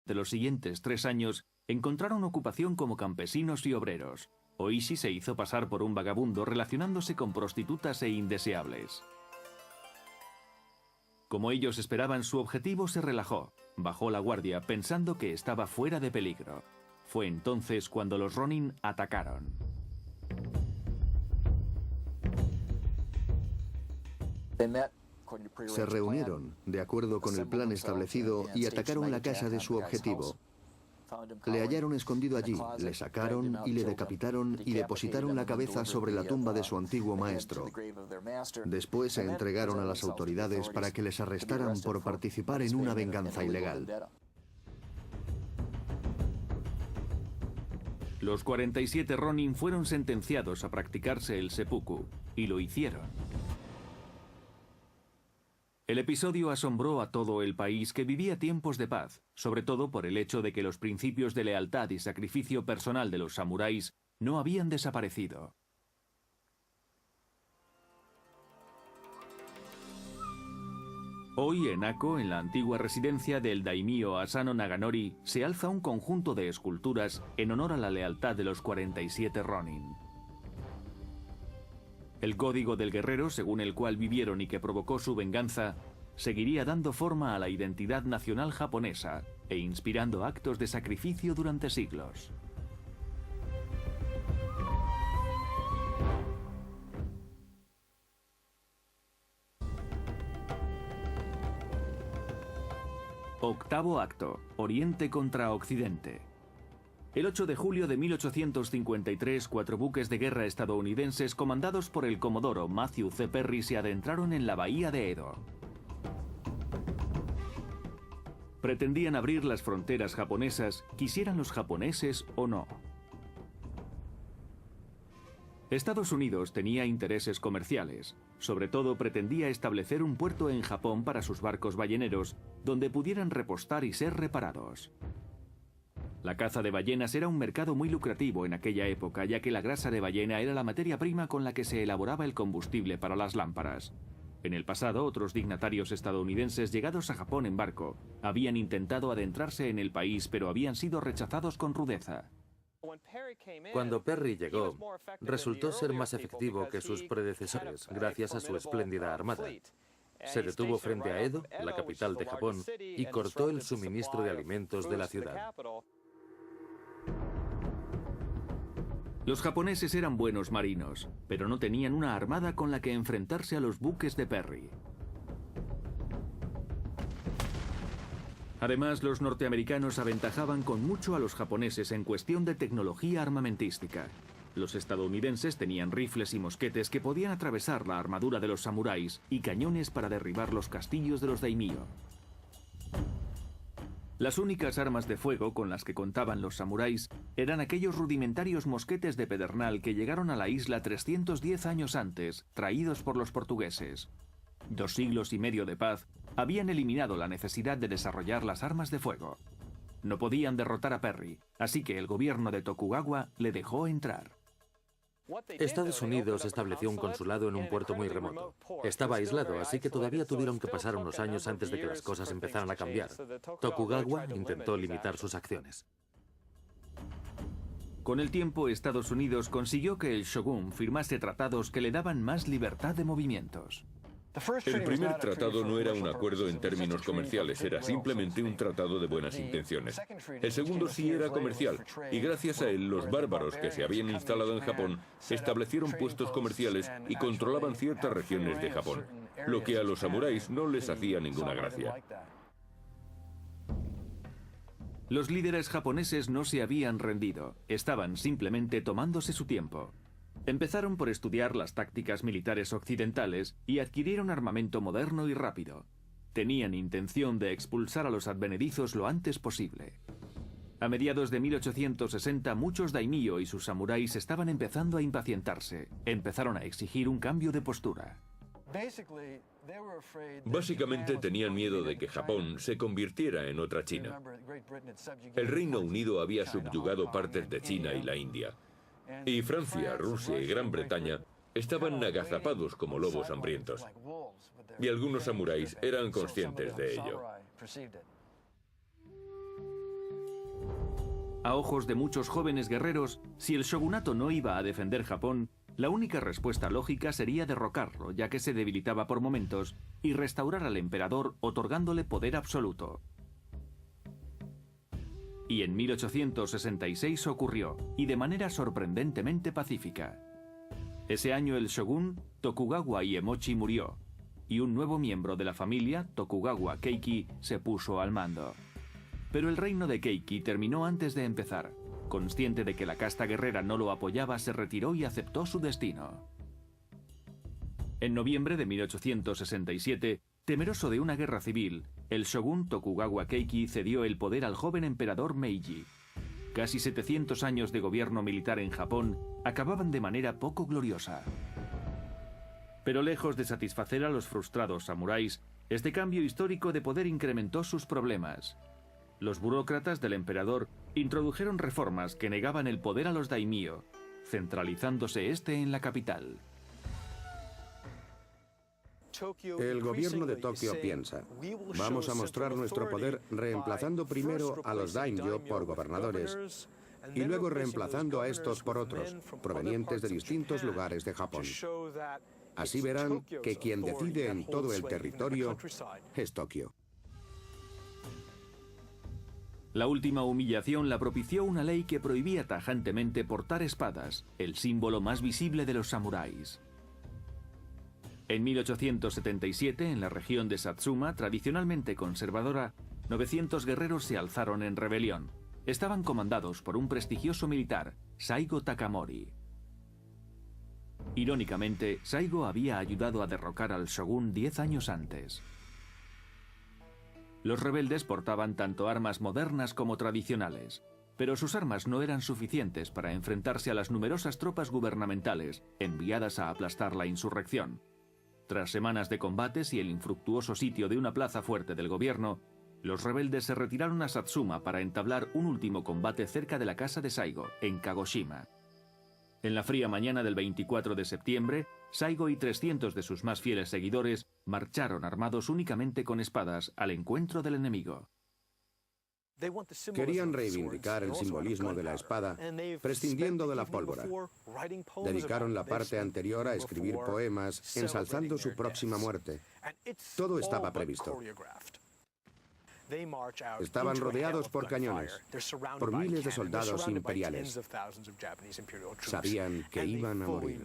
De los siguientes 3 años, encontraron ocupación como campesinos y obreros. Oishi se hizo pasar por un vagabundo relacionándose con prostitutas e indeseables. Como ellos esperaban, su objetivo se relajó. Bajó la guardia pensando que estaba fuera de peligro. Fue entonces cuando los Ronin atacaron. Se reunieron, de acuerdo con el plan establecido, y atacaron la casa de su objetivo. Le hallaron escondido allí, le sacaron y le decapitaron y depositaron la cabeza sobre la tumba de su antiguo maestro. Después se entregaron a las autoridades para que les arrestaran por participar en una venganza ilegal. Los 47 Ronin fueron sentenciados a practicarse el seppuku, y lo hicieron. El episodio asombró a todo el país, que vivía tiempos de paz, sobre todo por el hecho de que los principios de lealtad y sacrificio personal de los samuráis no habían desaparecido. Hoy en Ako, en la antigua residencia del daimyo Asano Naganori, se alza un conjunto de esculturas en honor a la lealtad de los 47 Ronin. El código del guerrero, según el cual vivieron y que provocó su venganza, seguiría dando forma a la identidad nacional japonesa e inspirando actos de sacrificio durante siglos. Octavo acto: Oriente contra Occidente. El 8 de julio de 1853, 4 buques de guerra estadounidenses comandados por el comodoro Matthew C. Perry se adentraron en la bahía de Edo. Pretendían abrir las fronteras japonesas, quisieran los japoneses o no. Estados Unidos tenía intereses comerciales. Sobre todo pretendía establecer un puerto en Japón para sus barcos balleneros, donde pudieran repostar y ser reparados. La caza de ballenas era un mercado muy lucrativo en aquella época, ya que la grasa de ballena era la materia prima con la que se elaboraba el combustible para las lámparas. En el pasado, otros dignatarios estadounidenses llegados a Japón en barco habían intentado adentrarse en el país, pero habían sido rechazados con rudeza. Cuando Perry llegó, resultó ser más efectivo que sus predecesores, gracias a su espléndida armada. Se detuvo frente a Edo, la capital de Japón, y cortó el suministro de alimentos de la ciudad. Los japoneses eran buenos marinos, pero no tenían una armada con la que enfrentarse a los buques de Perry. Además, los norteamericanos aventajaban con mucho a los japoneses en cuestión de tecnología armamentística. Los estadounidenses tenían rifles y mosquetes que podían atravesar la armadura de los samuráis y cañones para derribar los castillos de los daimyo. Las únicas armas de fuego con las que contaban los samuráis eran aquellos rudimentarios mosquetes de pedernal que llegaron a la isla 310 años antes, traídos por los portugueses. 2 siglos y medio de paz habían eliminado la necesidad de desarrollar las armas de fuego. No podían derrotar a Perry, así que el gobierno de Tokugawa le dejó entrar. Estados Unidos estableció un consulado en un puerto muy remoto. Estaba aislado, así que todavía tuvieron que pasar unos años antes de que las cosas empezaran a cambiar. Tokugawa intentó limitar sus acciones. Con el tiempo, Estados Unidos consiguió que el shogun firmase tratados que le daban más libertad de movimientos. El primer tratado no era un acuerdo en términos comerciales, era simplemente un tratado de buenas intenciones. El segundo sí era comercial, y gracias a él los bárbaros que se habían instalado en Japón establecieron puestos comerciales y controlaban ciertas regiones de Japón, lo que a los samuráis no les hacía ninguna gracia. Los líderes japoneses no se habían rendido, estaban simplemente tomándose su tiempo. Empezaron por estudiar las tácticas militares occidentales y adquirieron armamento moderno y rápido. Tenían intención de expulsar a los advenedizos lo antes posible. A mediados de 1860, muchos daimyo y sus samuráis estaban empezando a impacientarse. Empezaron a exigir un cambio de postura. Básicamente tenían miedo de que Japón se convirtiera en otra China. El Reino Unido había subyugado partes de China y la India. Y Francia, Rusia y Gran Bretaña estaban agazapados como lobos hambrientos. Y algunos samuráis eran conscientes de ello. A ojos de muchos jóvenes guerreros, si el shogunato no iba a defender Japón, la única respuesta lógica sería derrocarlo, ya que se debilitaba por momentos, y restaurar al emperador otorgándole poder absoluto. Y en 1866 ocurrió, y de manera sorprendentemente pacífica. Ese año el shogun Tokugawa Iemochi murió, y un nuevo miembro de la familia, Tokugawa Keiki, se puso al mando. Pero el reino de Keiki terminó antes de empezar. Consciente de que la casta guerrera no lo apoyaba, se retiró y aceptó su destino. En noviembre de 1867, temeroso de una guerra civil, el shogun Tokugawa Keiki cedió el poder al joven emperador Meiji. Casi 700 años de gobierno militar en Japón acababan de manera poco gloriosa. Pero lejos de satisfacer a los frustrados samuráis, este cambio histórico de poder incrementó sus problemas. Los burócratas del emperador introdujeron reformas que negaban el poder a los daimyo, centralizándose este en la capital. El gobierno de Tokio piensa, vamos a mostrar nuestro poder reemplazando primero a los daimyo por gobernadores y luego reemplazando a estos por otros, provenientes de distintos lugares de Japón. Así verán que quien decide en todo el territorio es Tokio. La última humillación la propició una ley que prohibía tajantemente portar espadas, el símbolo más visible de los samuráis. En 1877, en la región de Satsuma, tradicionalmente conservadora, 900 guerreros se alzaron en rebelión. Estaban comandados por un prestigioso militar, Saigo Takamori. Irónicamente, Saigo había ayudado a derrocar al shogun 10 años antes. Los rebeldes portaban tanto armas modernas como tradicionales, pero sus armas no eran suficientes para enfrentarse a las numerosas tropas gubernamentales enviadas a aplastar la insurrección. Tras semanas de combates y el infructuoso sitio de una plaza fuerte del gobierno, los rebeldes se retiraron a Satsuma para entablar un último combate cerca de la casa de Saigo, en Kagoshima. En la fría mañana del 24 de septiembre, Saigo y 300 de sus más fieles seguidores marcharon armados únicamente con espadas al encuentro del enemigo. Querían reivindicar el simbolismo de la espada, prescindiendo de la pólvora. Dedicaron la parte anterior a escribir poemas, ensalzando su próxima muerte. Todo estaba previsto. Estaban rodeados por cañones, por miles de soldados imperiales. Sabían que iban a morir.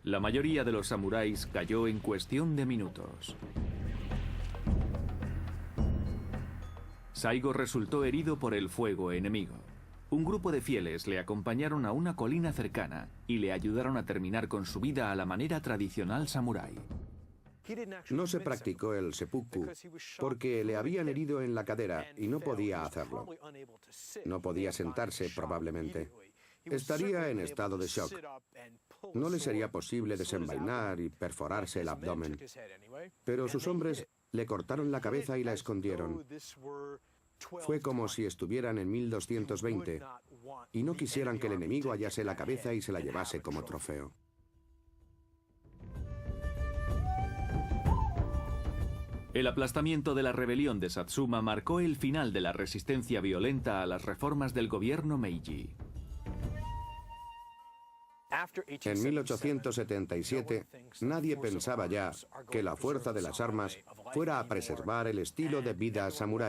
La mayoría de los samuráis cayó en cuestión de minutos. Saigo resultó herido por el fuego enemigo. Un grupo de fieles le acompañaron a una colina cercana y le ayudaron a terminar con su vida a la manera tradicional samurái. No se practicó el seppuku porque le habían herido en la cadera y no podía hacerlo. No podía sentarse probablemente. Estaría en estado de shock. No le sería posible desenvainar y perforarse el abdomen. Pero sus hombres le cortaron la cabeza y la escondieron. Fue como si estuvieran en 1220 y no quisieran que el enemigo hallase la cabeza y se la llevase como trofeo. El aplastamiento de la rebelión de Satsuma marcó el final de la resistencia violenta a las reformas del gobierno Meiji. En 1877, nadie pensaba ya que la fuerza de las armas fuera a preservar el estilo de vida samurái.